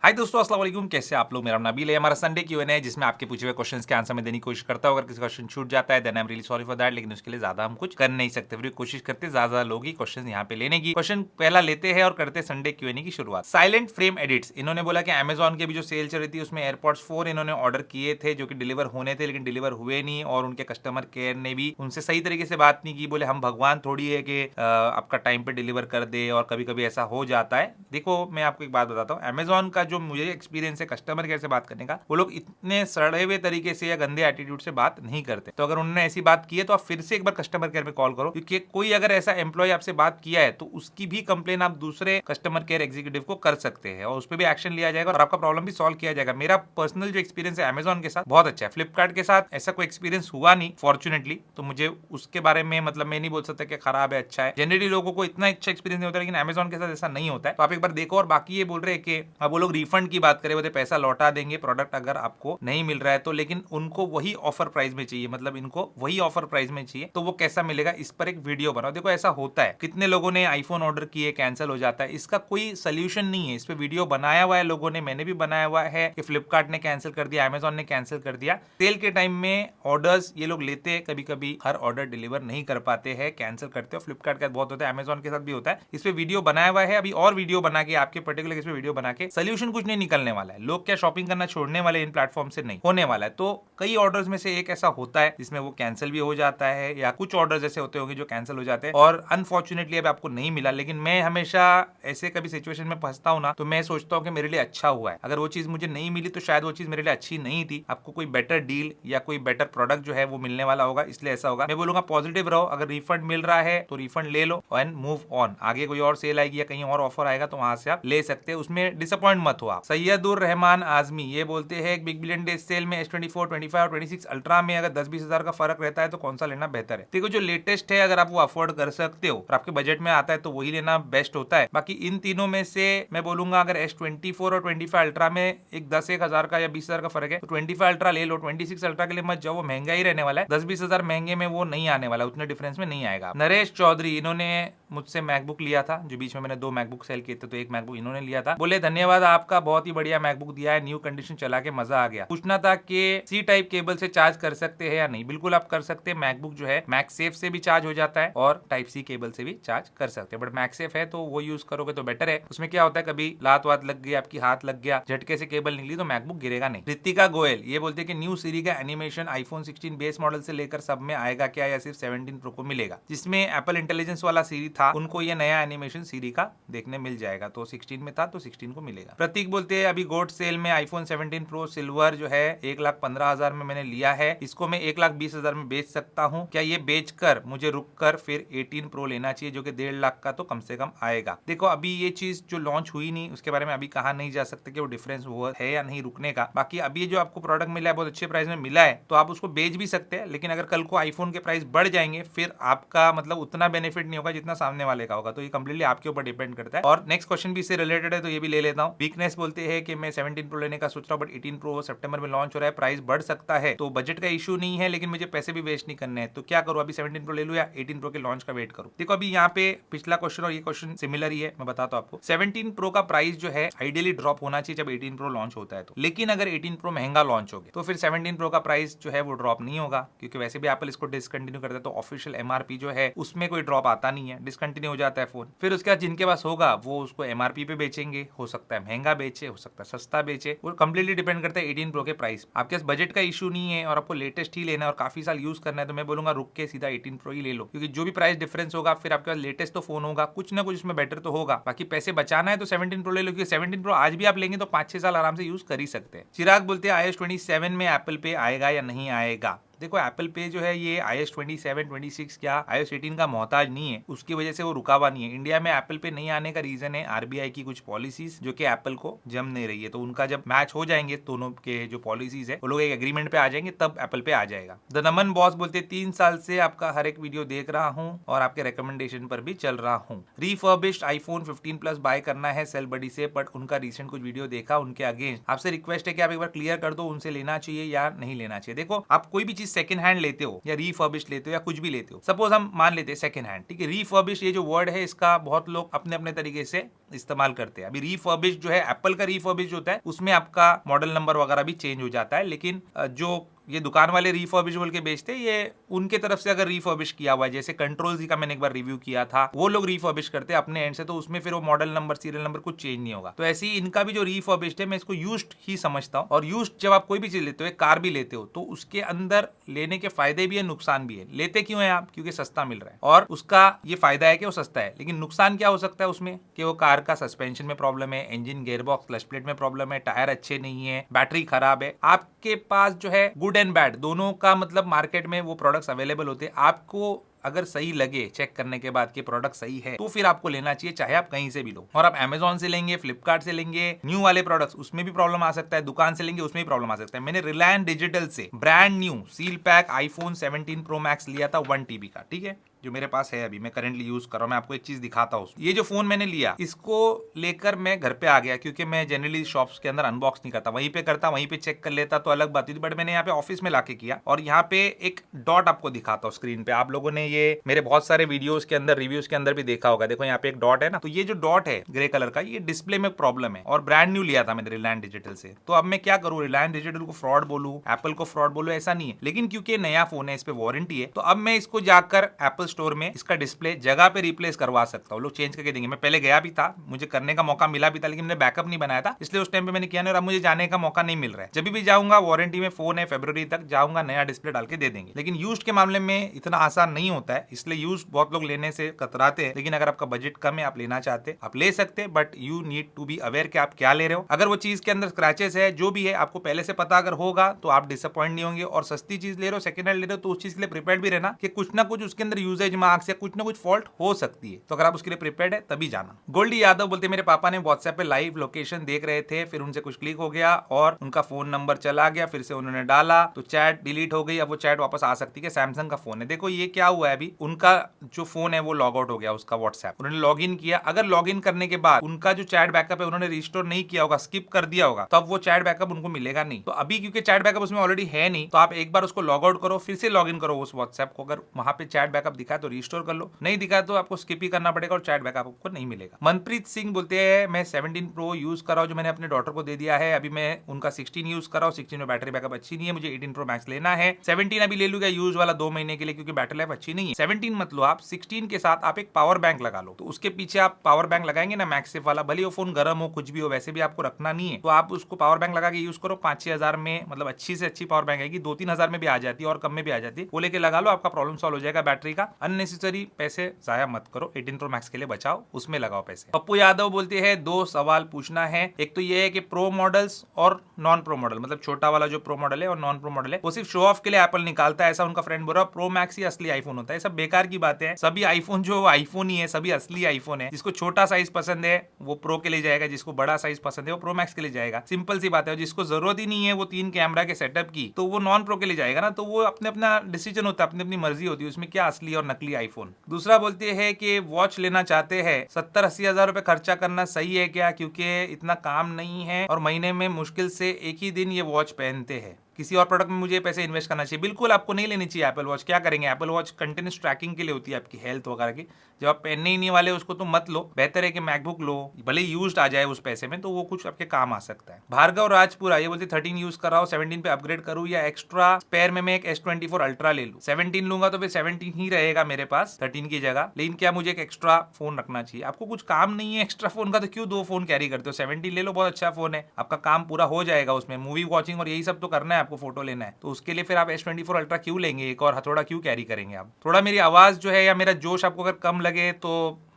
हाय दोस्तों, अस्सलाम वालेकुम। कैसे आप लोग? मेरा नाम नबील है। हमारा संडे Q&A है जिसमें आपके पूछे हुए क्वेश्चंस के आंसर में देने की कोशिश करता हूं। अगर किसी क्वेश्चन छूट जाता है then I am really sorry for that, लेकिन उसके लिए ज्यादा हम कुछ कर नहीं सकते। फिर कोशिश करते ज्यादा लोग ही क्वेश्चन यहाँ पे लेने की। क्वेश्चन पहला लेते हैं और करते संडे Q&A की शुरुआत। साइलेंट फ्रेम एडिट्स, इन्होंने बोला कि अमेजॉन के भी जो सेल चल रही थी उसमें एयरपॉड्स 4 इन्होंने ऑर्डर किए थे जो कि डिलीवर होने थे, लेकिन डिलीवर हुए नहीं और उनके कस्टमर केयर ने भी उनसे सही तरीके से बात नहीं की। बोले हम भगवान थोड़ी है कि आपका टाइम पे डिलीवर कर दे, और कभी कभी ऐसा हो जाता है। देखो मैं आपको एक बात बताता हूँ, अमेजॉन का जो मुझे एक्सपीरियंस है कस्टमर केयर से बात करने का, वो लोग इतने सड़े हुए तरीके से या गंदे एटीट्यूड से बात नहीं करते। तो अगर उन्होंने ऐसी बात की है तो आप फिर से एक बार कस्टमर केयर में कॉल करो, क्योंकि कोई अगर ऐसा एम्प्लॉय आपसे बात किया है तो उसकी भी कंप्लेन आप दूसरे कस्टमर केयर एग्जीक्यूटिव को कर सकते हैं और उस पर भी एक्शन लिया जाएगा और आपका प्रॉब्लम भी सॉल्व किया जाएगा। मेरा पर्सनल जो एक्सपीरियंस है अमेजॉन के साथ बहुत अच्छा है। फ्लिपकार्ट के साथ ऐसा कोई एक्सपीरियंस हुआ नहीं फॉर्चुनेटली, तो मुझे उसके बारे में मतलब मैं नहीं बोल सकता कि खराब है अच्छा है। जनरली लोगों को इतना अच्छा एक्सपीरियंस नहीं होता, लेकिन अमेजॉन के साथ ऐसा नहीं होता है। तो आप एक बार देखो। और बाकी ये बोल रहे हैं कि अब वो लोग रिफंड की बात करें, बोलते पैसा लौटा देंगे प्रोडक्ट अगर आपको नहीं मिल रहा है तो, लेकिन उनको वही ऑफर प्राइस में चाहिए, मतलब इनको वही ऑफर प्राइस में चाहिए। तो वो कैसा मिलेगा इस पर एक वीडियो बनाओ। देखो ऐसा होता है, कितने लोगों ने आईफोन ऑर्डर किए कैंसिल हो जाता है, इसका कोई सोल्यूशन नहीं है। इस पे वीडियो बनाया हुआ है लोगों ने, मैंने भी बनाया हुआ है कि फ्लिपकार्ट ने कैंसिल कर दिया, अमेजॉन ने कैंसिल कर दिया। सेल के टाइम में ऑर्डर्स ये लोग लेते हैं, कभी कभी हर ऑर्डर डिलीवर नहीं कर पाते हैं, कैंसिल करते हो। फ्लिपकार्ट का बहुत होता है, अमेजॉन के साथ भी होता है। इस पे वीडियो बनाया हुआ है, अभी और वीडियो बना के आपके पर्टिकुलर इस पे वीडियो बना के। सोल्यूशन कुछ नहीं निकलने वाला है, लोग क्या शॉपिंग करना छोड़ने वाले इन प्लेटफॉर्म से? नहीं होने वाला है। तो कई ऑर्डर्स में से एक ऐसा होता है जिसमें वो कैंसिल भी हो जाता है, या कुछ ऑर्डर्स ऐसे होते होंगे जो कैंसिल हो जाते हैं और अनफॉर्चुनेटली अब आपको नहीं मिला। लेकिन मैं हमेशा ऐसे कभी सिचुएशन में फंसता हूं ना, तो मैं सोचता हूं कि मेरे लिए अच्छा हुआ है। अगर वो चीज मुझे नहीं मिली तो शायद वो चीज मेरे लिए अच्छी नहीं थी। आपको कोई बेटर डील या कोई बेटर प्रोडक्ट जो है वो मिलने वाला होगा, इसलिए ऐसा होगा। मैं बोलूंगा पॉजिटिव रहो। अगर रिफंड मिल रहा है तो रिफंड ले लो एंड मूव ऑन। आगे कोई और सेल आएगी या कहीं और ऑफर आएगा तो वहां से आप ले सकते हैं, उसमें डिसअपॉइंट मत हो आप। सैयदुर रहमान आजमी ये बोलते हैं बिग बिलियन डे सेल में S24, 25 और 26 अल्ट्रा में अगर 10-20 हजार का फर्क रहता है तो कौन सा लेना बेहतर है? देखो जो लेटेस्ट है अगर आप वो अफोर्ड कर सकते हो और आपके बजट में आता है तो वही लेना बेस्ट होता है। बाकी इन तीनों में से मैं बोलूंगा अगर S24 और 25 अल्ट्रा में एक 10-1 हजार का या 20 हजार का फर्क है तो 25 अल्ट्रा ले लो। 26 अल्ट्रा के लिए मत जाओ, वो महंगा ही रहने वाला है। 10-20 हजार महंगे में वो नहीं आने वाला, उतने डिफरेंस में नहीं आएगा। नरेश चौधरी इन्होंने मुझसे मैकबुक लिया था, जो बीच में मैंने 2 मैकबुक सेल किए थे तो एक मैकबुक इन्होंने लिया था। बोले धन्यवाद आपका, बहुत ही बढ़िया मैकबुक दिया है, न्यू कंडीशन चला के मजा आ गया। पूछना था कि सी टाइप केबल से चार्ज कर सकते हैं या नहीं? बिल्कुल आप कर सकते हैं। मैकबुक जो है मैक्सेफ से भी चार्ज हो जाता है और टाइप सी केबल से भी चार्ज कर सकते हैं, बट मैक्सेफ है तो वो यूज करोगे तो बेटर है। उसमें क्या होता है कभी लात वात लग गई, आपकी हाथ लग गया, झटके से केबल निकली तो मैकबुक गिरेगा नहीं। रितिका गोयल ये बोलते हैं कि न्यू सीरी का एनिमेशन आईफोन 16 बेस मॉडल से लेकर सब में आएगा क्या, या सिर्फ 17 प्रो को मिलेगा? जिसमें एप्पल इंटेलिजेंस वाला सीरी था उनको ये नया एनिमेशन सीरी का देखने मिल जाएगा। तो 16 में था तो 16 को मिलेगा। प्रतीक बोलते हैं अभी गोल्ड सेल में आईफोन 17 प्रो सिल्वर जो है 1,15,000 में मैंने लिया है, इसको मैं 1,20,000 में बेच सकता हूँ क्या? ये बेचकर मुझे रुक कर फिर 18 प्रो लेना चाहिए जो कि 1.5 लाख का तो कम से कम आएगा। देखो अभी ये चीज जो लॉन्च हुई नहीं उसके बारे में अभी कहा नहीं जा सकता कि वो डिफरेंस हुआ है या नहीं रुकने का। बाकी अभी जो आपको प्रोडक्ट मिला है बहुत अच्छे प्राइस में मिला है तो आप उसको बेच भी सकते हैं, लेकिन अगर कल को आईफोन के प्राइस बढ़ जाएंगे फिर आपका मतलब उतना बेनिफिट नहीं होगा जितना सामने वाले का होगा। तो ये कंप्लीटली आपके ऊपर डिपेंड करता है। और नेक्स्ट क्वेश्चन भी इससे रिलेटेड है तो ये भी ले लेता हूँ। वीकनेस बोलते हैं कि मैं 17 प्रो लेने का सोच रहा हूँ बट 18 प्रो सितंबर में लॉन्च हो रहा है, प्राइस बढ़ सकता है तो बजट का इशू नहीं है लेकिन मुझे पैसे भी वेस्ट नहीं करने हैं, तो क्या करूँ? अभी 17 प्रो ले लूँ या 18 प्रो के लॉन्च का वेट करूँ? देखो अभी यहाँ पे पिछला क्वेश्चन और ये क्वेश्चन सिमिलर ही है। मैं बताता हूँ आपको, 17 प्रो का प्राइस जो है आइडियली ड्रॉप होना चाहिए जब 18 प्रो लॉन्च होता है तो, लेकिन अगर 18 प्रो महंगा लॉन्च हो गया तो फिर 17 प्रो का प्राइस जो है वो ड्रॉप नहीं होगा, क्योंकि वैसे भी एप्पल इसको डिसकंटिन्यू करता है तो ऑफिशियल एमआरपी जो है उसमें कोई ड्रॉप आता नहीं है, डिसकंटिन्यू हो जाता है फोन। फिर उसके बाद जिनके पास होगा वो उसको एमआरपी पे बेचेंगे, हो सकता है महंगा बेचे, हो सकता है सस्ता बेचे, वो कंप्लीटली डिपेंड करता है 18 प्रो के प्राइस। आपके पास बजट का इशू नहीं है और आपको लेटेस्ट ही लेना है और काफी साल यूज करना है तो मैं बोलूंगा रुक के सीधा 18 प्रो ही ले लो, क्योंकि जो भी प्राइस डिफरेंस होगा फिर आपके पास लेटेस्ट तो फोन होगा, कुछ ना कुछ इसमें बेटर तो होगा। बाकी पैसे बचाना है तो 17 प्रो ले लो, क्योंकि 17 प्रो आज भी आप लेंगे तो 5-6 साल आराम से यूज कर ही सकते हैं। चिराग बोलते हैं iOS 27 में एप्पल पे आएगा या नहीं आएगा? देखो एप्पल पे जो है ये iOS 27, 26 क्या iOS 18 का मोहताज नहीं है, उसकी वजह से वो रुका हुआ नहीं है। इंडिया में एप्पल पे नहीं आने का रीजन है आरबीआई की कुछ पॉलिसीज जो कि एप्पल को जम नहीं रही है, तो उनका जब मैच हो जाएंगे दोनों के जो पॉलिसीज है वो लोग एक एग्रीमेंट पे आ जाएंगे तब एप्पल पे आ जाएगा। द नमन बॉस बोलते 3 साल से आपका हर एक वीडियो देख रहा हूँ और आपके रिकमेंडेशन पर भी चल रहा हूँ। रिफर्बिश्ड आईफोन 15 प्लस बाय करना है सेल बडी से, बट उनका रिसेंट कुछ वीडियो देखा उनके अगेंस्ट। आपसे रिक्वेस्ट है कि आप एक बार क्लियर कर दो उनसे लेना चाहिए या नहीं लेना चाहिए। देखो आप कोई भी चीज चीज सेकंड हैंड लेते हो या रीफर्बिश लेते हो या कुछ भी लेते हो, सपोज हम मान लेते हैं सेकंड हैंड, ठीक है। रीफर्बिश ये जो वर्ड है इसका बहुत लोग अपने अपने तरीके से इस्तेमाल करते हैं। अभी रीफर्बिश जो है, एप्पल का रीफर्बिश होता है, उसमें आपका मॉडल नंबर वगैरह भी चेंज हो जाता है, लेकिन जो ये दुकान वाले रिफर्बिश बोल के बेचते हैं, ये उनके तरफ से अगर रिफर्बिश किया हुआ है, जैसे कंट्रोल जी का मैंने एक बार रिव्यू किया था, वो लोग रिफर्बिश करते हैं अपने एंड से, तो उसमें फिर वो मॉडल नंबर सीरियल नंबर कुछ चेंज नहीं होगा। तो ऐसे ही इनका भी जो रिफर्बिश्ड है, मैं इसको यूज्ड ही समझता हूँ। और यूज्ड जब आप कोई भी चीज लेते हो, एक कार भी लेते हो, तो उसके अंदर लेने के फायदे भी है, नुकसान भी है। लेते क्यों है आप? क्योंकि सस्ता मिल रहा है, और उसका ये फायदा है कि वो सस्ता है, लेकिन नुकसान क्या हो सकता है उसमें कि वो कार का सस्पेंशन में प्रॉब्लम है, इंजन, गियरबॉक्स, क्लच प्लेट में प्रॉब्लम है, टायर अच्छे नहीं है, बैटरी खराब है। आपके पास जो है गुड एंड बैड दोनों का मतलब मार्केट में वो प्रोडक्ट्स अवेलेबल होते हैं। आपको अगर सही लगे चेक करने के बाद कि प्रोडक्ट सही है, तो फिर आपको लेना चाहिए, चाहे आप कहीं से भी लो। और आप अमेजोन से लेंगे, फ्लिपकार्ट से लेंगे, न्यू वाले प्रोडक्ट्स, उसमें भी प्रॉब्लम आ सकता है, दुकान से लेंगे उसमें भी प्रॉब्लम आ सकता है। मैंने रिलायंस डिजिटल से brand new seal pack iPhone 17 pro max लिया था 1 TB का, ठीक है, जो मेरे पास है, अभी मैं करंटली यूज कर रहा हूँ। मैं आपको एक चीज दिखाता हूँ। ये जो फोन मैंने लिया, इसको लेकर मैं घर पे आ गया, क्योंकि मैं जनरली शॉप्स के अंदर अनबॉक्स नहीं करता, वहीं पे करता, वहीं पे चेक कर लेता तो अलग बात थी, बट मैंने यहाँ पे ऑफिस में लाके किया। और यहाँ पे एक डॉट आपको दिखाता हूँ स्क्रीन पे। आप लोगों ने ये मेरे बहुत सारे वीडियोस के अंदर, रिव्यूज के अंदर भी देखा होगा। देखो यहाँ पे एक डॉट है ना, तो ये जो डॉट है ग्रे कलर का, ये डिस्प्ले में प्रॉब्लम है, और ब्रांड न्यू लिया था मैंने रिलायंस डिजिटल से। तो अब मैं क्या करूँ? रिलायंस डिजिटल को फ्रॉड बोलूँ, एप्पल को फ्रॉड बोलूँ? ऐसा नहीं है, लेकिन क्योंकि नया फोन है, इस पे वारंटी है, तो अब मैं इसको जाकर एप्पल स्टोर में इसका डिस्प्ले जगह पे रिप्लेस करवा सकता हूँ। लोग चेंज करके देंगे। मैं पहले गया भी था, मुझे करने का मौका मिला भी था, लेकिन मैंने बैकअप नहीं बनाया था, इसलिए उस टाइम पे मैंने किया नहीं, और अब मुझे जाने का मौका नहीं मिल रहा है। जब भी जाऊंगा, वारंटी में फोन है, फरवरी तक जाऊंगा, नया डिस्प्ले डाल के दे देंगे। लेकिन यूज्ड के मामले में इतना आसान नहीं होता है, इसलिए यूज्ड बहुत लोग लेने से कतराते हैं। लेकिन अगर आपका बजट कम है, आप लेना चाहते हैं, आप ले सकते हैं, but you need to be aware कि आप क्या ले रहे हो। अगर वो चीज के अंदर स्क्रैचेस है, जो भी है, आपको पहले से पता अगर होगा, तो आप डिसअपॉइंट नहीं होंगे। और सस्ती चीज ले रहे हो, सेकंड हैंड ले रहे हो, तो उस चीज के लिए प्रिपेयर्ड भी रहना कि कुछ ना कुछ उसके अंदर यूजेज मार्क्स या कुछ ना कुछ फॉल्ट हो सकती है। तो अगर आप उसके लिए प्रिपेयर्ड है, तभी जाना। गोल्डी यादव बोलते, मेरे पापा ने व्हाट्सएप पे लाइव लोकेशन देख रहे थे, फिर उनसे कुछ क्लिक हो गया और उनका फोन नंबर चला गया, फिर से उन्होंने डाला तो चैट डिलीट हो गई। अब वो चैट वापस आ सकती है। सैमसंग का फोन है। देखो ये क्या हुआ है, अभी उनका जो फोन है वो लॉग आउट हो गया, उसका व्हाट्सएप उन्होंने लॉग इन किया। अगर लॉग इन करने के बाद उनका जो चैट बैकअप है उन्होंने रिस्टोर नहीं किया होगा, स्किप कर दिया होगा, तो अब वो चैट बैकअप उनको मिलेगा नहीं। तो अभी क्योंकि चैट बैकअप उसमें ऑलरेडी है नहीं, तो आप एक बार उसको लॉग आउट करो, फिर से लॉग इन करो उस व्हाट्सएप को। अगर वहां पे चैट बैकअप दिखा तो रिस्टोर कर लो, नहीं दिखा तो आपको स्किप ही करना पड़ेगा और चैट बैकअप आपको नहीं मिलेगा। मनप्रीत सिंह बोलते हैं, मैं 17 प्रो यूज कर रहा हूं, जो मैंने अपने डॉटर को दे दिया है। अभी मैं उनका 16 यूज कर रहा हूं, 16 में बैटरी बैकअप अच्छी नहीं है, मुझे 18 प्रो मैक्स लेना है। 17 अभी ले लूंगा यूज वाला 2 महीने के लिए, क्योंकि बैटरी लाइफ अच्छी नहीं है। 17 मत लो आप, 16 के साथ आप एक पावर बैंक लगा लो। तो उसके पीछे आप पावर बैंक लगाएंगे ना, मैक्सिफ वाला, भले वो फोन गर्म हो, कुछ भी हो, वैसे भी आपको रखना नहीं है, तो आप उसको पावर बैंक लगा के यूज करो। 5-6 हजार में, मतलब अच्छी से अच्छी पावर बैंक आएगी, 2-3 हजार में भी आ जाती है और कम में भी आ जाती है। वो लेके लगा लो, आपका प्रॉब्लम सॉल्व हो जाएगा बैटरी का। अननेसेसरी पैसे जाया मत करो, 18 प्रो मैक्स के लिए बचाओ, उसमें लगाओ पैसे। पप्पू यादव बोलते हैं, 2 सवाल पूछना है। एक तो ये है कि प्रो मॉडल्स और नॉन प्रो मॉडल, मतलब छोटा वाला जो प्रो मॉडल है और नॉन प्रो मॉडल है, वो सिर्फ शो ऑफ के लिए एप्पल निकालता है, ऐसा उनका फ्रेंड बोल रहा है। प्रो मैक्स ही असली आईफोन होता है, सब बेकार की बातें हैं। सभी आईफोन जो आईफोन ही है, सभी असली आईफोन है। जिसको छोटा साइज पसंद है वो प्रो के लिए जाएगा, जिसको बड़ा साइज पसंद है वो प्रो मैक्स के लिए जाएगा। सिंपल सी बात है। जिसको जरूरत ही नहीं है वो 3 कैमरा के सेटअप की, तो वो नॉन प्रो के लिए जाएगा ना। तो वो अपने अपना डिसीजन होता है, अपनी अपनी मर्जी होती है, उसमें क्या असली और नकली आईफोन। दूसरा बोलते हैं कि वॉच लेना चाहते हैं, 70-80 हजार रुपए खर्चा करना सही है क्या, क्योंकि इतना काम नहीं है और महीने में मुश्किल से एक ही दिन ये वॉच पहनते हैं। किसी और प्रोडक्ट में मुझे पैसे इन्वेस्ट करना चाहिए? बिल्कुल आपको नहीं लेनी चाहिए एप्पल वॉच। क्या करेंगे? एप्पल वॉच कंटिन्यूस ट्रैकिंग के लिए होती है, आपकी हेल्थ वगैरह की। जब आप पहनने ही नहीं वाले उसको तो मत लो। बेहतर है कि मैकबुक लो, भले यूज्ड आ जाए उस पैसे में, तो वो कुछ आपके काम आ सकता है। भार्गव राजपुरा ये बोलते 13 यूज कर रहा हूँ, 17 पे अपग्रेड करूँ या एक्स्ट्रा स्पेयर में मैं एक S24 अल्ट्रा ले लूँ? 17 लूंगा तो फिर 17 ही रहेगा मेरे पास 13 की जगह, लेकिन क्या मुझे एक एक्स्ट्रा फोन रखना चाहिए? आपको कुछ काम नहीं है एक्स्ट्रा फोन का, तो क्यों 2 फोन कैरी करते हो? 17 ले लो, बहुत अच्छा फोन है, आपका काम पूरा हो जाएगा उसमें। मूवी वॉचिंग और यही सब तो करना है आपको, फोटो लेना है, तो उसके लिए फिर आप S24 अल्ट्रा क्यों लेंगे? एक और हथौड़ा क्यों कैरी करेंगे आप? थोड़ा मेरी आवाज जो है या मेरा जोश आपको अगर कम लगे तो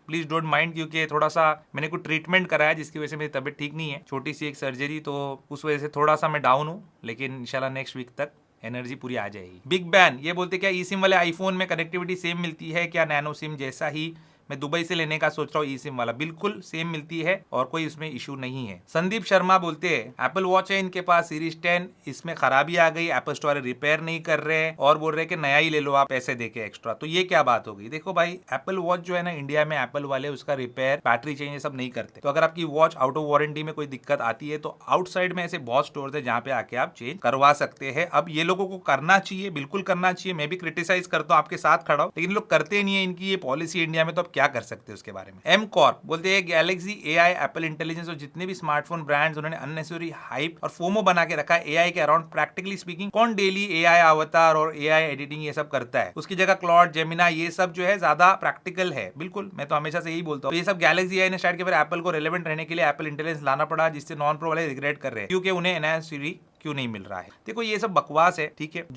प्लीज डोंट माइंड, क्योंकि थोड़ा सा मैंने कुछ ट्रीटमेंट कराया जिसकी वजह से मेरी तबीयत ठीक नहीं है, छोटी सी एक सर्जरी, तो उस वजह से थोड़ा सा मैं डाउन हूँ, लेकिन इंशाल्लाह नेक्स्ट वीक तक एनर्जी पूरी आ जाएगी। बिग बैन ये बोलते क्या ई सिम वाले आईफोन में कनेक्टिविटी सेम मिलती है क्या, नैनो सिम जैसा ही? मैं दुबई से लेने का सोच रहा हूँ ई सिम वाला, बिल्कुल सेम मिलती है और कोई इसमें इशू नहीं है। संदीप शर्मा बोलते हैं एप्पल वॉच है इनके पास सीरीज 10, इसमें खराबी आ गई, एप्पल स्टोर रिपेयर नहीं कर रहे हैं और बोल रहे कि नया ही ले लो आप पैसे देके एक्स्ट्रा। तो ये क्या बात हो गई? देखो भाई, एप्पल वॉच जो है ना, इंडिया में एप्पल वाले उसका रिपेयर, बैटरी चेंज ये सब नहीं करते। तो अगर आपकी वॉच आउट ऑफ वारंटी में कोई दिक्कत आती है तो आउटसाइड में ऐसे बहुत स्टोर है जहाँ पे आके आप चेंज करवा सकते हैं। अब ये लोगों को करना चाहिए, बिल्कुल करना चाहिए, मैं भी क्रिटिसाइज करता हूँ, आपके साथ खड़ा हूँ, लेकिन लोग करते नहीं है। इनकी ये पॉलिसी इंडिया में, तो अब क्या कर सकते हैं उसके बारे में। एम कॉर्प बोलते हैं गैलेक्सी एआई, एप्पल इंटेलिजेंस और जितने भी स्मार्टफोन ब्रांड्स उन्होंने अननेसेसरी हाइप और फोमो बना के रखा है एआई के अराउंड। प्रैक्टिकली स्पीकिंग कौन डेली एआई अवतार और एआई एडिटिंग ये सब करता है? उसकी जगह क्लॉड, जेमिना ये सब जो है ज्यादा प्रैक्टिकल है। बिल्कुल, मैं तो हमेशा से यही बोलता हूँ। तो ये सब गैलेक्सी एआई ने स्टार्ट किया, फिर एप्पल को रेलेवेंट रहने के लिए एप्पल इंटेलिजेंस लाना पड़ा, जिससे नॉन प्रो वाले रिग्रेट कर रहे हैं क्योंकि उन्हें एनहांस सीरी क्यों नहीं मिल रहा है। देखो ये सब बकवास है, ठीक है,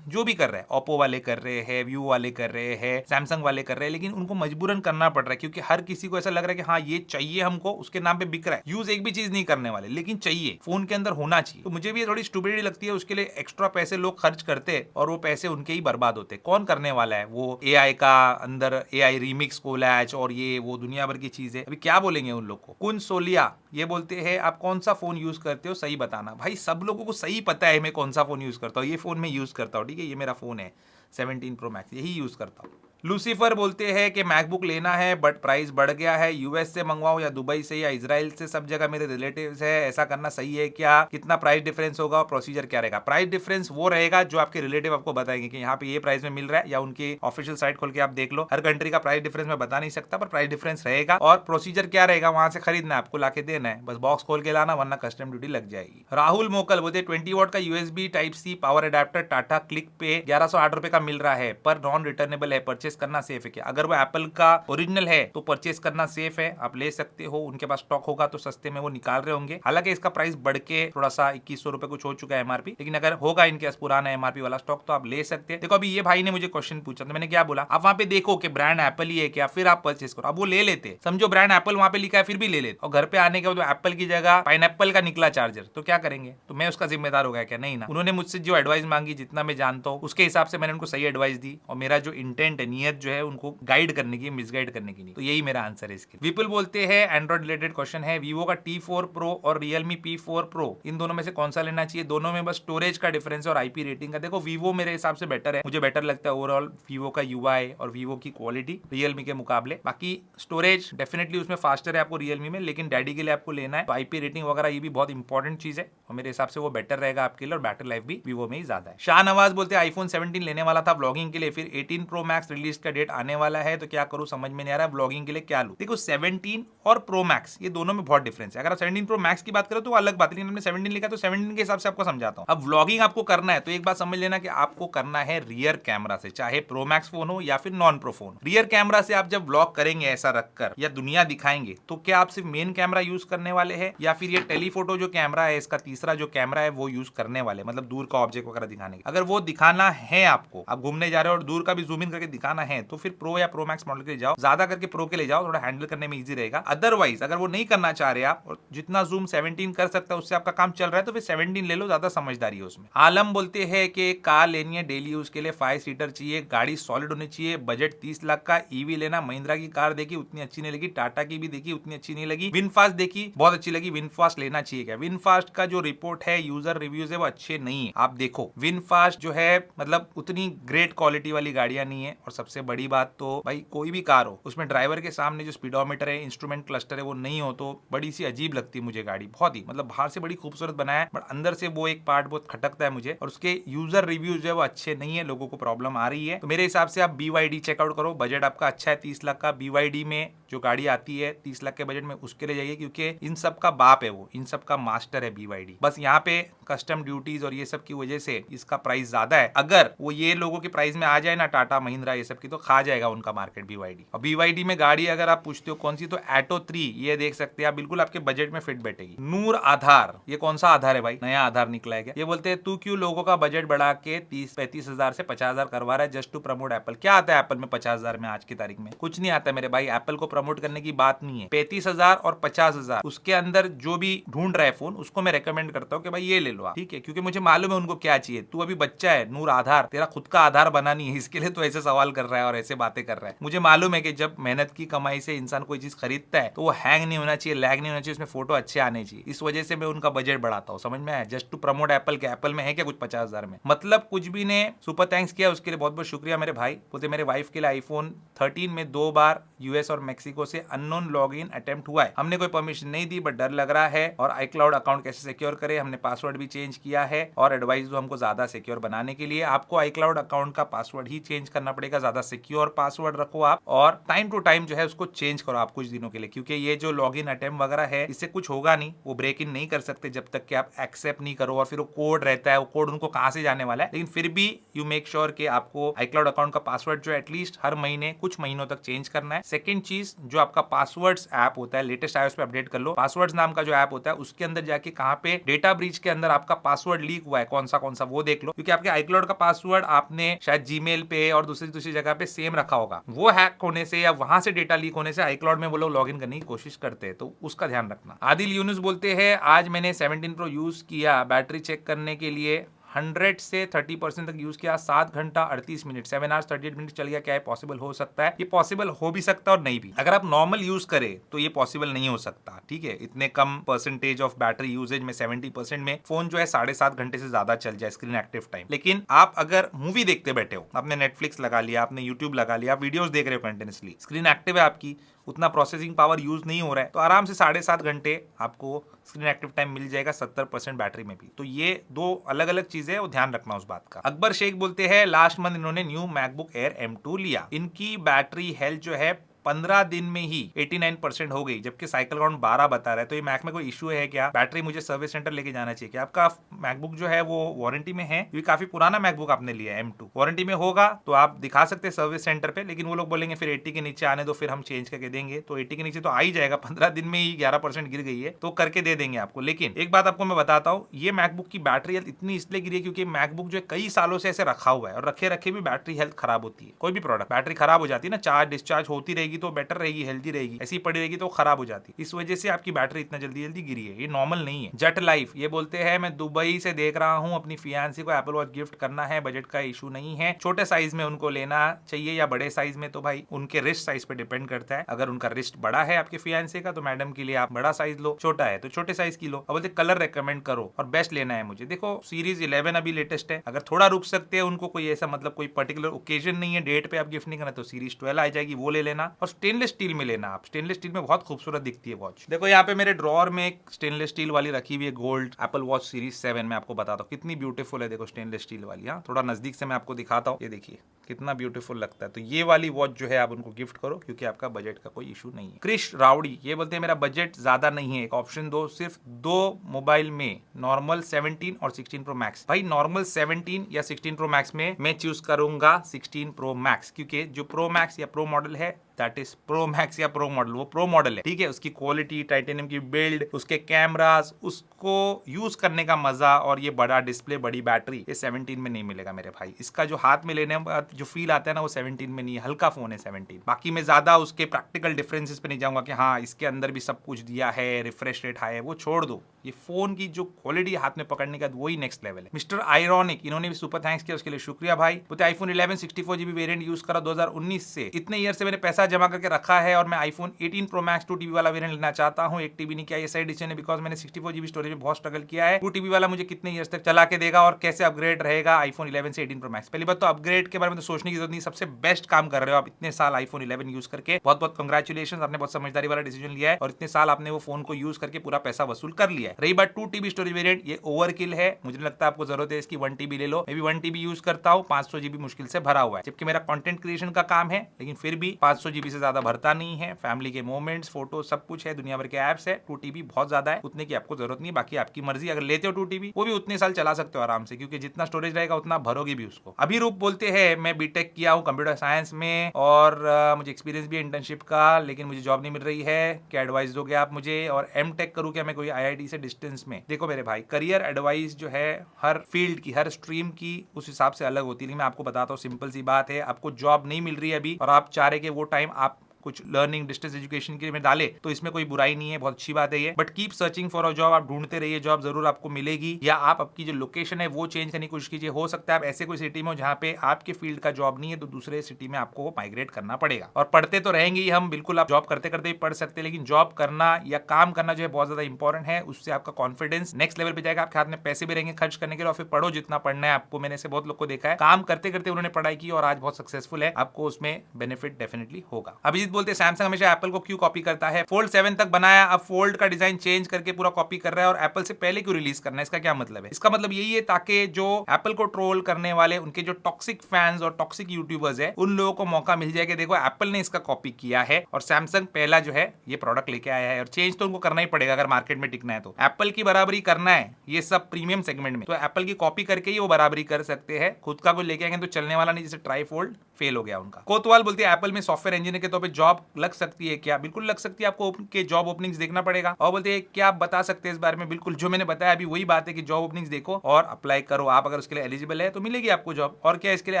जो भी कर रहे हैं, ओप्पो वाले कर रहे हैं, व्यू वाले कर रहे हैं, सैमसंग वाले कर रहे हैं, लेकिन उनको मजबूरन करना पड़ रहा है क्योंकि हर किसी को ऐसा लग रहा है कि हाँ ये चाहिए हमको, उसके नाम पे बिक रहा है। यूज एक भी चीज नहीं करने वाले, लेकिन चाहिए, फोन के अंदर होना चाहिए। तो मुझे भी थोड़ी स्टूपिडिटी लगती है, उसके लिए एक्स्ट्रा पैसे लोग खर्च करते हैं और वो पैसे उनके ही बर्बाद होते। कौन करने वाला है वो एआई का अंदर एआई रीमिक्स कोलैच और ये वो दुनिया भर की चीज है। अभी क्या बोलेंगे उन लोग को। कुन सोलिया ये बोलते हैं आप कौन सा फोन यूज करते हो सही बताना। भाई सब लोगों को सही पता है मैं कौन सा फोन यूज करता हूँ। ये फोन मैं यूज करता हूँ, ठीक है, ये मेरा फोन है 17 प्रो मैक्स, यही यूज करता हूँ। लूसीफर बोलते हैं कि मैकबुक लेना है बट प्राइस बढ़ गया है, यूएस से मंगवाऊं या दुबई से या इजराइल से, सब जगह मेरे रिलेटिव्स है, ऐसा करना सही है क्या? कितना प्राइस डिफरेंस होगा और प्रोसीजर क्या रहेगा? प्राइस डिफरेंस वो रहेगा जो आपके रिलेटिव आपको बताएंगे कि यहाँ पे ये प्राइस में मिल रहा है, या उनकी ऑफिशियल साइट खोल के आप देख लो। हर कंट्री का प्राइस डिफरेंस मैं बता नहीं सकता, पर प्राइस डिफरेंस रहेगा। और प्रोसीजर क्या रहेगा? वहां से खरीदना है, आपको लाके देना है, बस बॉक्स खोल के लाना, वरना कस्टम ड्यूटी लग जाएगी। राहुल मोकल बोलते 20 वॉट का USB type C power adapter Tata Cliq पे 1108 रुपए का मिल रहा है, पर नॉन रिटर्नेबल है, परचेस करना सेफ है क्या? अगर वो एप्पल का ओरिजिनल है तो परचेस करना सेफ है, आप ले सकते हो, उनके पास स्टॉक होगा तो सस्ते में वो निकाल रहे होंगे। हालांकि इसका प्राइस बढ़ के थोड़ा सा 2100 रुपए कुछ हो चुका है एमआरपी, लेकिन अगर होगा इनके पास पुराना एमआरपी वाला स्टॉक तो आप ले सकते हैं। देखो अभी ये भाई ने मुझे क्वेश्चन पूछा तो मैंने क्या बोला, आप वहां पे देखो कि ब्रांड एप्पल ही है क्या, फिर आप परचेस करो। अब वो ले लेते, समझो ब्रांड एप्पल वहां पे लिखा है फिर भी ले लेते, और घर पे आने के बाद एप्पल की जगह पाइनएप्पल का निकला चार्जर, तो क्या करेंगे? तो मैं उसका जिम्मेदार हो गया क्या? नहीं ना। उन्होंने मुझसे जो एडवाइस मांगी, जितना मैं जानता हूँ उसके हिसाब से मैंने उनको सही एडवाइस दी, और मेरा जो इंटेंट है, नियत जो है उनको गाइड करने की, मिसगाइड करने की नहीं। तो यही मेरा आंसर है इसके। विपुल बोलते हैं एंड्रॉइड रिलेटेड क्वेश्चन है, वीवो का T4 Pro और Realme P4 Pro, इन दोनों में से कौन सा लेना चाहिए? दोनों में बस स्टोरेज का डिफरेंस है और आईपी रेटिंग का। देखो वीवो मेरे हिसाब से बेटर है, मुझे बेटर लगता है ओवरऑल वीवो का यूआई और वीवो की क्वालिटी Realme के मुकाबले। बाकी स्टोरेज डेफिनेटली उसमें फास्टर है आपको Realme में, लेकिन डैडी के लिए आपको लेना है तो आईपी रेटिंग वगैरह ये भी बहुत इंपॉर्टेंट चीज है, और मेरे हिसाब से वो बेटर रहेगा आपके लिए, और बैटरी लाइफ भी वीवो में ही ज्यादा है। शाह नवाज बोलते हैं आईफोन 17 लेने वाला था ब्लॉगिंग के लिए, फिर 18 प्रो मैक्स रिलीज का डेट आने वाला है, तो क्या करूं समझ में नहीं आ रहा है, ब्लॉगिंग के लिए क्या लूं? देखो 17 और प्रो मैक्स ये दोनों में बहुत डिफरेंस है। अगर आप 17 प्रो मैक्स की बात करो तो वो अलग बात है, लेकिन हमने 17 लिखा तो 17 के हिसाब से आपको समझाता हूं। अब व्लॉगिंग आपको करना है तो एक बात समझ लेना कि आपको करना है रियर कैमरा से, चाहे प्रो मैक्स फोन हो या फिर non pro phone. Rear camera से आप जब व्लॉग करेंगे ऐसा रखकर या दुनिया दिखाएंगे, तो क्या आप सिर्फ मेन कैमरा यूज करने वाले हैं या फिर ये टेलीफोटो जो कैमरा है इसका तीसरा जो कैमरा है वो यूज करने वाले, मतलब दूर का ऑब्जेक्ट वगैरह दिखाने के? अगर वो दिखाना है आपको, आप घूमने जा रहे हो और दूर का भी जूम इन करके दिखाना है, तो फिर प्रो या प्रो मैक्स मॉडल के लिए जाओ, ज्यादा करके प्रो के लिए जाओ, थोड़ा हैंडल करने में इजी रहेगा। अदरवाइज अगर वो नहीं करना चाह रहे आप और जितना जूम 17 कर सकता है उससे आपका काम चल रहा है, तो फिर 17 ले लो, ज्यादा समझदारी है उसमें। आलम बोलते हैं कि कार लेनी है डेली यूज के लिए, 5 सीटर चाहिए, गाड़ी सॉलिड होनी चाहिए, बजट 30 लाख का, ईवी लेना, महिंद्रा की कार देखी उतनी अच्छी नहीं लगी, टाटा की भी देखी उतनी अच्छी नहीं लगी, विनफास्ट देखी बहुत अच्छी लगी, विनफास्ट लेना चाहिए क्या? विनफास्ट का जो रिपोर्ट है, यूजर रिव्यूज है, वो अच्छे नहीं है। आप देखो विनफास्ट जो है मतलब उतनी ग्रेट क्वालिटी वाली गाड़ियां नहीं है, और सबसे बड़ी बात तो भाई कोई भी कार हो उसमें ड्राइवर के सामने जो स्पीडोमीटर है, इंस्ट्रूमेंट क्लस्टर है, वो नहीं हो तो बड़ी सी अजीब लगती है मुझे गाड़ी। बहुत ही मतलब बाहर से बड़ी खूबसूरत बनाया है, बट अंदर से वो एक पार्ट बहुत खटकता है मुझे, और उसके यूजर रिव्यूज जो है वो अच्छे नहीं है, लोगों को प्रॉब्लम आ रही है। तो मेरे हिसाब से आप BYD चेकआउट करो, बजट आपका अच्छा है 30 लाख का, BYD में जो गाड़ी आती है 30 लाख के बजट में उसके लिए जाइए, क्योंकि इन सब का बाप है वो, इन सब का मास्टर है BYD। बस यहाँ पे कस्टम ड्यूटीज और ये सब की वजह से इसका प्राइस ज्यादा है। अगर वो ये लोगों के प्राइस में आ जाए ना, टाटा महिंद्रा ये सब की, तो खा जाएगा उनका मार्केट BYD। और BYD में गाड़ी अगर आप पूछते हो कौन सी, तो एटो 3 ये देख सकते हैं आप, बिल्कुल आपके बजट में फिट बैठेगी। नूर आधार, ये कौन सा आधार है भाई? नया आधार निकला है क्या? ये बोलते हैं तू क्यों लोगों का बजट बढ़ा के 30-35 हजार से 50 हजार करवा रहा है जस्ट टू प्रमोट एप्पल? क्या आता है एप्पल में 50 हजार में आज की तारीख में? कुछ नहीं आता है मेरे भाई। एप्पल को प्रमोट करने की बात नहीं है। 35,000 और 50,000 उसके अंदर जो भी ढूंढ रहा है फोन, उसको मैं रेकमेंड करता हूँ कि भाई ये ले लो आप, ठीक है, क्योंकि मुझे मालूम है उनको क्या चाहिए। तू अभी बच्चा है नूर, आधार तेरा खुद का आधार बना नहीं है, इसके लिए तो ऐसे सवाल कर रहा है और ऐसे बातें कर रहा है। मुझे मालूम है कि जब मेहनत की कमाई से इंसान कोई चीज खरीदता है तो वो हैंग नहीं होना चाहिए, लैग नहीं होना चाहिए, उसमें फोटो अच्छे आने चाहिए। इस वजह से मैं उनका बजट बढ़ाता हूँ, समझ में आया? जस्ट टू प्रमोट एप्पल के। एप्पल में है क्या कुछ 50,000 में? मतलब कुछ भी ने सुपर थैंक्स किया, उसके लिए बहुत बहुत शुक्रिया मेरे भाई। बोलते मेरे वाइफ के लिए आईफोन 13 में 2 बार यूएस और मेक्सिको से अननोन लॉगिन अटेम्प्ट हुआ है। हमने कोई परमिशन नहीं दी बट डर लग रहा है, और iCloud अकाउंट कैसे सिक्योर करें, हमने पासवर्ड भी चेंज किया है और एडवाइस दो हमको ज्यादा सिक्योर बनाने के लिए। आपको iCloud अकाउंट का पासवर्ड ही चेंज करना पड़ेगा, ज्यादा सिक्योर पासवर्ड रखो आप, और टाइम टू टाइम जो है उसको चेंज करो आप कुछ दिनों के लिए, क्योंकि ये जो लॉगिन अटेम्प्ट वगैरह है इससे कुछ होगा नहीं, वो ब्रेक इन नहीं कर सकते जब तक कि आप एक्सेप्ट नहीं करो। और फिर वो कोड रहता है, वो कोड उनको कहां से जाने वाला है, लेकिन फिर भी यू मेक श्योर कि आपको iCloud अकाउंट का पासवर्ड जो एटलीस्ट हर महीने कुछ महीनों तक चेंज करना है। सेकंड चीज, जो आपका पासवर्ड्स ऐप होता है, लेटेस्ट iOS पे अपडेट कर लो, पासवर्ड्स नाम का जो ऐप होता है उसके अंदर जाके कहां पे डेटा ब्रीच के अंदर आपका पासवर्ड लीक हुआ है, कौन सा वो देख लो, क्योंकि आपके iCloud का पासवर्ड आपने शायद जीमेल पे और दूसरी जगह पे सेम रखा होगा, वो हैक होने से या वहां से डेटा लीक होने से iCloud में वो लोग लॉगिन करने की कोशिश करते हैं, तो उसका ध्यान रखना। आदिल यूनुस बोलते हैं आज मैंने 17 Pro यूज किया, बैटरी चेक करने के लिए 100 से 30% तक यूज किया, 7 घंटा 38 मिनट, 7 hours 38 मिनट चल गया। क्या है पॉसिबल हो सकता है? ये पॉसिबल हो भी सकता है और नहीं भी। अगर आप नॉर्मल यूज करें तो ये पॉसिबल नहीं हो सकता, ठीक है? इतने कम परसेंटेज ऑफ बैटरी यूजेज में 70% में फोन जो है 7.5 घंटे से ज्यादा चल जाए स्क्रीन एक्टिव टाइम। लेकिन आप अगर मूवी देखते बैठे हो, आपने नेटफ्लिक्स लगा लिया, आपने यूट्यूब लगा लिया, आप वीडियोस देख रहे हो कंटिन्यूसली, स्क्रीन एक्टिव है आपकी, उतना प्रोसेसिंग पावर यूज नहीं हो रहा है, तो आराम से 7.5 घंटे आपको स्क्रीन एक्टिव टाइम मिल जाएगा 70% बैटरी में भी। तो ये दो अलग अलग चीजें हैं, वो ध्यान रखना उस बात का। अकबर शेख बोलते हैं लास्ट मंथ इन्होंने न्यू मैकबुक एयर M2 लिया, इनकी बैटरी हेल्थ जो है 15 दिन में ही 89% हो गई, जबकि साइकिल काउंट 12 बता रहा है। तो ये मैक में कोई इशू है क्या? बैटरी मुझे सर्विस सेंटर लेके जाना चाहिए क्या? आपका मैकबुक जो है वो वारंटी में है, क्योंकि काफी पुराना मैकबुक आपने लिया है M2, वारंटी में होगा तो आप दिखा सकते हैं सर्विस सेंटर पे, लेकिन वो लोग बोलेंगे फिर 80 के नीचे आने दो, फिर हम चेंज करके देंगे। तो 80 के नीचे तो आ ही जाएगा, 15 दिन में ही 11% गिर गई है, तो करके दे देंगे आपको। लेकिन एक बात आपको मैं बताता हूँ, ये मैकबुक की बैटरी हेल्थ इतनी इसलिए गिरी है क्योंकि मैकबुक जो है कई सालों से ऐसे रखा हुआ है, और रखे रखे भी बैटरी हेल्थ खराब होती है। कोई भी प्रोडक्ट बैटरी खराब हो जाती है ना, चार्ज डिस्चार्ज होती रहेगी तो बेटर रहेगी, हेल्दी रहेगी, ऐसी पड़ी रहेगी तो खराब हो जाती है। इस वजह से आपकी बैटरी इतना जल्दी जल्दी गिरी है, ये नॉर्मल नहीं है। जट लाइफ ये बोलते हैं मैं दुबई से देख रहा हूँ, अपनी फियांसी को एप्पल वॉच गिफ्ट करना है, बजट का इशू नहीं है, छोटे साइज में उनको लेना चाहिए या बड़े साइज में, तो भाई उनके रिस्ट साइज पे डिपेंड करता है। अगर उनका रिस्ट बड़ा है आपके फियांसी का तो मैडम के लिए आप बड़ा साइज लो, छोटा है तो छोटे साइज की लो। अब बोलते कलर रेकमेंड करो और बेस्ट लेना है मुझे। देखो सीरीज 11 अभी लेटेस्ट है, अगर थोड़ा रुक सकते हैं, उनको कोई ऐसा मतलब कोई पर्टिकुलर ओकेजन नहीं है, डेट पे आप गिफ्ट नहीं करना, तो सीरीज 12 आ जाएगी, वो ले लेना। और स्टेनलेस स्टील में लेना, आप स्टेनलेस स्टील में बहुत खूबसूरत दिखती है वॉच। देखो यहाँ पे मेरे ड्रॉअर में एक स्टेनलेस स्टील वाली रखी हुई है, गोल्ड एप्पल वॉच सीरीज 7 में आपको बताता हूँ कितनी ब्यूटीफुल है। देखो स्टेनलेस स्टील वाली, हाँ थोड़ा नजदीक से मैं आपको दिखाता हूँ, ये देखिए कितना ब्यूटीफुल लगता है। तो ये वाली वॉच जो है आप उनको गिफ्ट करो, क्योंकि आपका बजट का कोई इशू नहीं है। क्रिश राउडी ये बोलते हैं मेरा बजट ज्यादा नहीं है, एक ऑप्शन दो, सिर्फ 2 मोबाइल में, नॉर्मल 17 और 16 प्रो मैक्स। भाई नॉर्मल 17 या 16 प्रो मैक्स में मैं चूज करूंगा 16 प्रो मैक्स, क्योंकि जो प्रो मैक्स या प्रो मॉडल है दैट इज प्रो मैक्स या प्रो मॉडल, वो प्रो मॉडल है, ठीक है। उसकी क्वालिटी, टाइटेनियम की बिल्ड, उसके कैमरास, उसको यूज करने का मजा और ये बड़ा डिस्प्ले, बड़ी बैटरी, ये 17 में नहीं मिलेगा मेरे भाई। इसका जो हाथ में लेने जो फील आता है ना, वो 17 में नहीं है, हल्का फोन है 17। बाकी मैं ज्यादा उसके प्रैक्टिकल डिफरेंसेस पे नहीं जाऊंगा कि हाँ इसके अंदर भी सब कुछ दिया है, रिफ्रेश रेट हाई है, वो छोड़ दो। ये फोन की जो क्वालिटी हाथ में पकड़ने का वही नेक्स्ट लेवल है। मिस्टर आयरॉनिक इन्होंने भी सुपर थैंक्स किया, उसके लिए शुक्रिया भाई। बोलते आईफोन 11 64GB वेरिएंट यूज करा 2019 से, इतने ईयर से मैंने पैसा जमा करके रखा है और मैं आईफोन 18 प्रो मैक्स 2TB वाला वेरिएंट लेना चाहता हूँ। 1TB नहीं किया, ये सही डिसीजन है बिकॉज मैंने 64GB स्टोरेज में बहुत स्ट्रगल किया है। 2TB वाला मुझे कितने ईयर्स तक चला के देगा और कैसे अपग्रेड रहेगा आईफोन 11 से 18 प्रो मैक्स? पहली बात तो अपग्रेड के बारे में तो सोचने की जरूरत नहीं, सबसे बेस्ट काम कर रहे हो आप इतने साल आईफोन 11 यूज करके, बहुत बहुत कंग्रेचुलेशन, आपने बहुत समझदारी वाला डिसीजन लिया है और इतने साल आपने वो फोन को यूज करके पूरा पैसा वसूल कर लिया है। रही बात 2TB स्टोरेज वेरिएंट, ये ओवरकिल है, मुझे लगता है आपको जरूरत है इसकी 1TB ले लो। मैं भी 1TB यूज करता हूँ, 500GB मुश्किल से भरा हुआ है, जबकि मेरा कंटेंट क्रिएशन का काम है, लेकिन फिर भी 500GB से ज्यादा भरता नहीं है। फैमिली के मोमेंट्स, फोटो सब कुछ है, दुनिया भर के एप्स है, 2TB बहुत ज्यादा है, उतने की आपको जरूरत नहीं है। बाकी आपकी मर्जी, अगर लेते हो 2TB वो भी उतने साल चला सकते हो आराम से, क्योंकि जितना स्टोरेज रहेगा उतना भरोगे भी उसको। अभिरूप बोलते हैं मैं बीटेक किया हूँ कंप्यूटर साइंस में और मुझे एक्सपीरियंस भी है इंटर्नशिप का, लेकिन मुझे जॉब नहीं मिल रही है, क्या एडवाइस दोगे आप मुझे? और एमटेक करूँ क्या मैं कोई IIT से डिस्टेंस में? देखो मेरे भाई, करियर एडवाइस जो है हर फील्ड की, हर स्ट्रीम की उस हिसाब से अलग होती है, लेकिन मैं आपको बताता हूँ सिंपल सी बात है, आपको जॉब नहीं मिल रही है अभी और आप चाह रहे कि वो टाइम आप कुछ लर्निंग डिस्टेंस एजुकेशन के लिए डाले तो इसमें कोई बुराई नहीं है, बहुत अच्छी बात है ये। But keep searching for a job, आप ढूंढते रहिए, जॉब जरूर आपको मिलेगी। या आप आपकी जो लोकेशन है वो चेंज करने की कोशिश कीजिए। हो सकता है आप ऐसे कोई सिटी में हो जहाँ पे आपके फील्ड का जॉब नहीं है, तो दूसरे सिटी में आपको माइग्रेट करना पड़ेगा। और पढ़ते तो रहेंगे ही हम, बिल्कुल आप जॉब करते करते ही पढ़ सकते हैं, लेकिन जॉब करना या काम करना जो है बहुत ज्यादा इंपॉर्टेंट है। उससे आपका कॉन्फिडेंस नेक्स्ट लेवल पे जाएगा, आपके हाथ में पैसे भी रहेंगे खर्च करने के लिए, और फिर पढ़ो जितना पढ़ना है आपको। मैंने से बहुत लोग को देखा है काम करते करते उन्होंने पढ़ाई की और आज बहुत सक्सेसफुल है, आपको उसमें बेनिफिट डेफिनेटली होगा। अभिजीत बोलते हैं सैमसंग हमेशा एप्पल को क्यों कॉपी करता है? फोल्ड 7 तक बनाया, अब फोल्ड का डिजाइन चेंज करके पूरा कॉपी कर रहा है और एप्पल से पहले क्यों रिलीज करना है? इसका क्या मतलब है? इसका मतलब यही है ताकि जो एप्पल को ट्रोल करने वाले उनके जो टॉक्सिक फैंस और टॉक्सिक यूट्यूबर्स है उन लोगों को मौका मिल जाए कि देखो एप्पल ने इसका कॉपी किया है और सैमसंग पहला जो है ये प्रोडक्ट लेके आया है। और चेंज तो उनको करना ही पड़ेगा अगर मार्केट में टिकना है। तो एप्पल की बराबरी करना है ये सब प्रीमियम सेगमेंट में, तो एप्पल की कॉपी करके ही वो बराबरी कर सकते हैं। खुद का कोई लेके आएंगे तो चलने वाला नहीं, जैसे ट्राईफोल्ड फेल हो गया उनका। कोतवाल बोलते हैं एप्पल में सॉफ्टवेयर इंजीनियर के तौर पे जॉब लग सकती है क्या? बिल्कुल लग सकती है, आपको के जॉब ओपनिंग्स देखना पड़ेगा। और बोलते हैं क्या आप बता सकते हैं इस बारे में? बिल्कुल, जो मैंने बताया अभी वही बात है कि जॉब ओपनिंग्स देखो और अप्लाई करो। आप अगर उसके लिए एलिजिबल है तो मिलेगी आपको जॉब। और क्या इसके लिए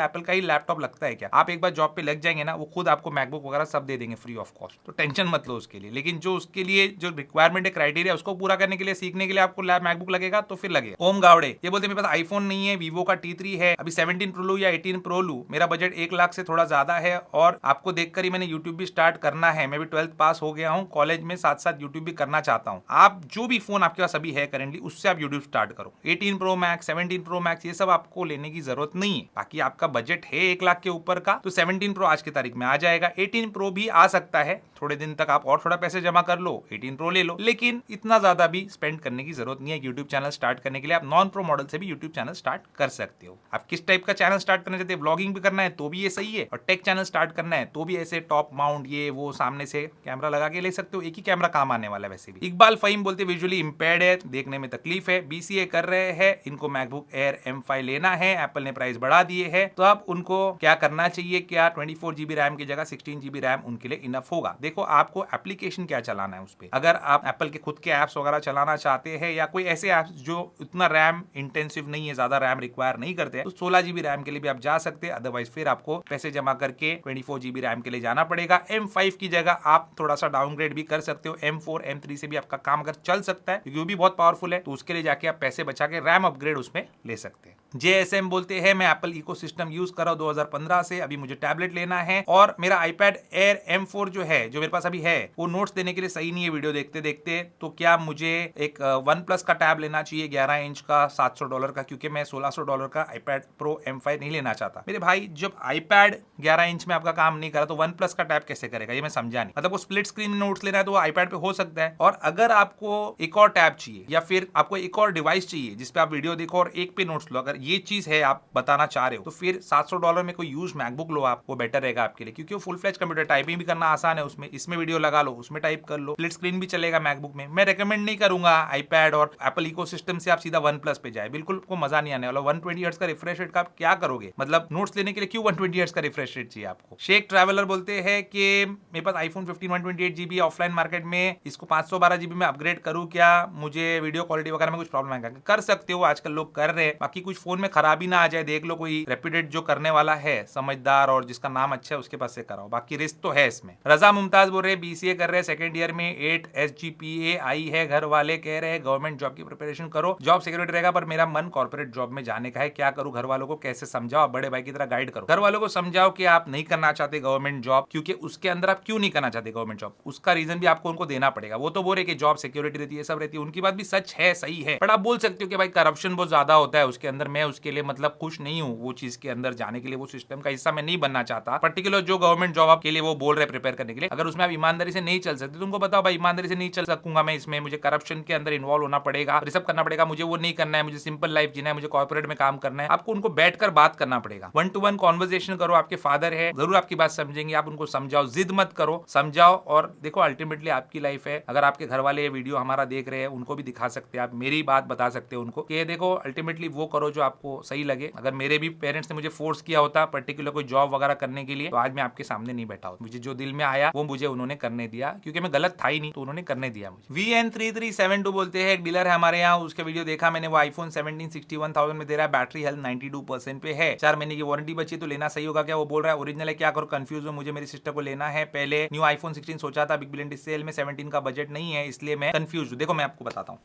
एप्पल का ही लैपटॉप लगता है क्या? आप एक बार जॉब पे लग जाएंगे ना, वो खुद आपको मैकबुक वगैरह सब दे देंगे फ्री ऑफ कॉस्ट, तो टेंशन मत लो उसके लिए। लेकिन जो उसके लिए जो रिक्वायरमेंट है, क्राइटेरिया, उसको पूरा करने के लिए, सीखने के लिए आपको मैकबुक लगेगा तो फिर लगेगा। ओम गावड़े ये बोलते हैं मेरे पास आईफोन नहीं है, वीवो का T3 है, अभी 17 प्रो लूं या 18 प्रो लूं? मेरा बजट 1 लाख से थोड़ा ज्यादा है और आपको देखकर ही मैंने यूट्यूब भी स्टार्ट करना है। मैं भी 12th पास हो गया हूं, कॉलेज में साथ साथ यूट्यूब भी करना चाहता हूं। आप जो भी फोन आपके पास अभी है करेंटली, उससे आप यूट्यूब स्टार्ट करो। 18 प्रो मैक्स, 17 प्रो मैक्स, ये सब आपको लेने की जरूरत नहीं है। बाकी आपका बजट है 1 लाख के ऊपर का, तो 17 प्रो आज की तारीख में आ जाएगा। 18 प्रो भी आ सकता है थोड़े दिन तक, आप और थोड़ा पैसे जमा कर लो, 18 प्रो ले लो। लेकिन इतना ज्यादा भी स्पेंड करने की जरूरत नहीं है यूट्यूब चैनल स्टार्ट करने के लिए। आप नॉन प्रो मॉडल से भी यूट्यूब चैनल स्टार्ट कर सकते हो। आप किस टाइप का चैनल स्टार्ट करना चाहते हैं? व्लॉगिंग भी करना है तो भी ये सही है, और टेक चैनल स्टार्ट करना है तो भी ऐसे टॉप माउंट ये वो सामने से कैमरा लगा के ले सकते हो। एक ही कैमरा काम आने वाला है वैसे भी। इकबाल फहीम बोलते विजुअली इंपेयर्ड है, देखने में तकलीफ है, BCA कर रहे हैं, इनको मैकबुक एयर M5 लेना है, एप्पल ने प्राइस बढ़ा दिए है, तो अब उनको क्या करना चाहिए? क्या 24 GB रैम की जगह 16 GB रैम उनके लिए इनफ होगा? देखो आपको एप्लीकेशन क्या चलाना है उस पर। अगर आप एप्पल के खुद के एप्स वगैरह चलाना चाहते हैं या कोई ऐसे एप्स जो उतना रैम इंटेंसिव नहीं है, ज्यादा रैम रिक्वायर नहीं करते हैं, तो 16 GB रैम के लिए भी आप जा सकते हैं। अदरवाइज फिर आपको पैसे जमा करके 24 GB रैम के लिए जाना पड़ेगा। M5 की जगह आप थोड़ा सा डाउनग्रेड भी कर सकते हो, M4 M3 से भी आपका काम अगर चल सकता है, क्योंकि वो भी बहुत पावरफुल है, तो उसके लिए जाके आप पैसे बचा के रैम अपग्रेड उसमें ले सकते हैं। JSM बोलते हैं मैं एप्पल इकोसिस्टम यूज कर रहा हूं 2015 से, अभी मुझे टैबलेट लेना है और मेरा iPad Air M4 जो है, जो मेरे पास अभी है, वो नोट्स देने के लिए सही नहीं है वीडियो देखते देखते। तो क्या मुझे एक OnePlus का टैब लेना चाहिए 11 इंच का $700 का, क्योंकि मैं $1600 का iPad Pro M5 नहीं लेना चाहता? मेरे भाई जब iPad 11 इंच में आपका काम नहीं करा तो OnePlus का टैब कैसे करेगा? ये मैं समझा नहीं। मतलब वो स्प्लिट स्क्रीन में नोट्स लेना है तो वो iPad पे हो सकता है। और अगर आपको एक और टैब चाहिए या फिर आपको एक और डिवाइस चाहिए जिसपे आप वीडियो देखो और एक पे नोट्स लो, अगर ये चीज है आप बताना चाह रहे हो, तो फिर $700 में कोई यूज मैकबुक लो आप, वो बेटर रहेगा आपके लिए, क्योंकि वो फुल फ्लैश कंप्यूटर, टाइपिंग भी करना आसान है उसमें, इसमें वीडियो लगा लो, उसमें टाइप कर लो, स्प्लिट स्क्रीन भी चलेगा मैकबुक में। मैं रेकमेंड नहीं करूंगा iPad और एप्पल इकोसिस्टम से आप सीधा OnePlus पे जाए, बिल्कुल को मजा नहीं आने वाला। 120 हर्ट्ज का रिफ्रेश रेट का आप क्या करोगे? मतलब नोट्स लेने के लिए क्यों 120 हर्ट्ज का रिफ्रेश रेट चाहिए आपको? शेख ट्रैवलर बोलते हैं कि मेरे पास iPhone 15 128 GB ऑफलाइन मार्केट में, इसको 512 GB में अपग्रेड करूं क्या? मुझे वीडियो क्वालिटी वगैरह में कुछ प्रॉब्लम आएगा? कर सकते हो, आजकल लोग कर रहे हैं। बाकी कुछ फोन में खराबी ना आ जाए, देख लो कोई रेप्यूटेड जो करने वाला है, समझदार और जिसका नाम अच्छा है, उसके पास से कराओ, बाकी रिस्क तो है इसमें। रजा मुमताज बोल रहे BCA कर रहे हैं, सेकंड ईयर में 8 SGPA आई है, घर वाले कह रहे हैं गवर्नमेंट जॉब की प्रिपरेशन करो, जॉब सिक्योरिटी रहेगा, पर मेरा मन कॉर्पोरेट जॉब में जाने का है, क्या करूं? घर वालों को कैसे समझाओ? बड़े भाई की तरह गाइड करो। घर वालों को समझाओ कि आप नहीं करना चाहते गवर्नमेंट जॉब, क्योंकि उसके अंदर आप क्यों नहीं करना चाहते गवर्नमेंट जॉब, उसका रीजन भी आपको उनको देना पड़ेगा। वो तो बोल रहे कि जॉब सिक्योरिटी रहती है, सब रहती है, उनकी बात भी सच है, सही है, बट आप बोल सकते हो कि भाई करप्शन बहुत ज्यादा होता है उसके अंदर, मैं उसके लिए मतलब खुश नहीं हूं वो चीज के अंदर जाने के लिए, वो सिस्टम का हिस्सा मैं नहीं बनना चाहता। पर्टिकुलर जो गवर्नमेंट जॉब आपके लिए वो बोल रहे प्रिपेयर करने के लिए, अगर उसमें आप ईमानदारी से नहीं चल सकते, तुमको बताओ भाई ईमानदारी से नहीं चल सकूंगा मैं इसमें, मुझे करप्शन के अंदर इन्वॉल्व होना पड़ेगा, रिसर्व करना पड़ेगा, मुझे वो नहीं करना है, मुझे सिंपल लाइफ जीना है, मुझे कॉर्पोरेट में काम करना है। आपको उनको बैठकर बात करना पड़ेगा, 1-to-1 कॉन्वर्सेशन करो। आपके फादर है, जरूर आपकी बात समझेंगे, आप उनको समझाओ, जिद मत करो, समझाओ। और देखो अल्टीमेटली आपकी लाइफ है, अगर आपके घर वाले ये वीडियो हमारा देख रहे हैं, उनको भी दिखा सकते हैं आप, मेरी बात बता सकते हो उनको कि देखो अल्टीमेटली वो करो जो आपको सही लगे। अगर मेरे भी पेरेंट्स ने मुझे फोर्स किया होता पर्टिकुलर कोई जॉब वगैरह करने के लिए, तो आज मैं आपके सामने नहीं बैठा होता। मुझे जो दिल में आया वो मुझे उन्होंने करने दिया, क्योंकि मैं गलत था ही नहीं, तो उन्होंने करने दिया मुझे। VN3372 बोलते हैं एक डीलर है हमारे यहाँ, उसके वीडियो देखा मैंने, वो iPhone 17 61,000 में दे रहा है, बैटरी हेल्थ 92% पे है, 4 महीने की वारंटी बची, तो लेना सही होगा क्या? वो बोल रहा है ओरिजिनल है, क्या करो? कंफ्यूज हो, मुझे मेरी सिस्टर को लेना लेना है। पहले न्यू आईफोन 16 सोचा था, बिग बिलियन सेल में 17 का बजट नहीं है, इसलिए मैं कंफ्यूज हूँ। देखो मैं आपको बताता हूँ,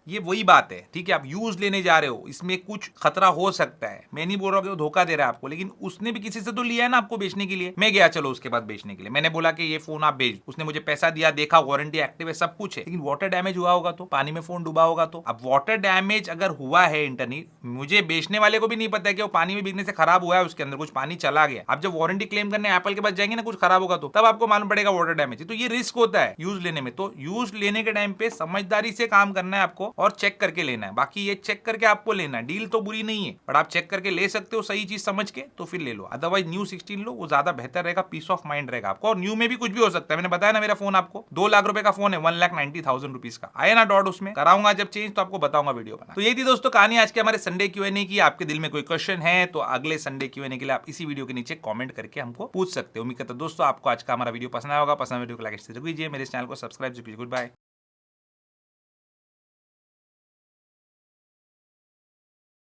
ये वही बात है, ठीक है। आप यूज लेने जा रहे हो, इसमें कुछ खतरा हो सकता है। मैं नहीं बोल रहा कि वो धोखा दे रहा है आपको, लेकिन उसने भी किसी से तो लिया है ना आपको बेचने के लिए। मैं गया चलो उसके बाद बेचने के लिए, मैंने बोला कि ये फोन आप बेच, उसने मुझे पैसा दिया, देखा वारंटी एक्टिव है, सब कुछ है, लेकिन वाटर डैमेज हुआ होगा तो, पानी में फोन डूबा होगा तो। अब वाटर डैमेज अगर हुआ है इंटरनली, मुझे बेचने वाले को भी नहीं पता है कि वो पानी में बिकने से खराब हुआ है, उसके अंदर कुछ पानी चला गया। आप जब वारंटी क्लेम करने एप्पल के पास जाएंगे ना, कुछ खराब होगा तो, तब आपको मालूम पड़ेगा वाटर डैमेज। तो ये रिस्क होता है यूज लेने में। तो यूज लेने के टाइम पे समझदारी से काम करना है आपको और चेक करके लेना है। बाकी ये चेक करके आपको लेना है, डील तो बुरी नहीं है, बट आप चेक करके ले सकते हो सही चीज समझ के, तो फिर ले लो। अदरवाइज न्यू 16 लो, वो ज्यादा बेहतर रहेगा, पीस ऑफ माइंड रहेगा आपको। और न्यू में भी कुछ भी हो सकता है। मैंने बताया ना, मेरा फोन आपको 2 लाख रुपए का फोन है, 1,90,000 रुपीज का आया ना डॉट, उसमें कराऊंगा जब चेंज तो आपको बताऊंगा वीडियो बना। तो ये थी दोस्तों कहानी आज के हमारे संडे Q&A की। आपके दिल में कोई क्वेश्चन है तो अगले संडे Q&A के लिए आप इसी वीडियो के नीचे कमेंट करके हमको पूछ सकते हो। उम्मीद करता हूं दोस्तों आपको आज का हमारा वीडियो पसंद आया होगा। पसंद वीडियो को लाइक शेयर कीजिए, मेरे चैनल को सब्सक्राइब कीजिए। Good bye.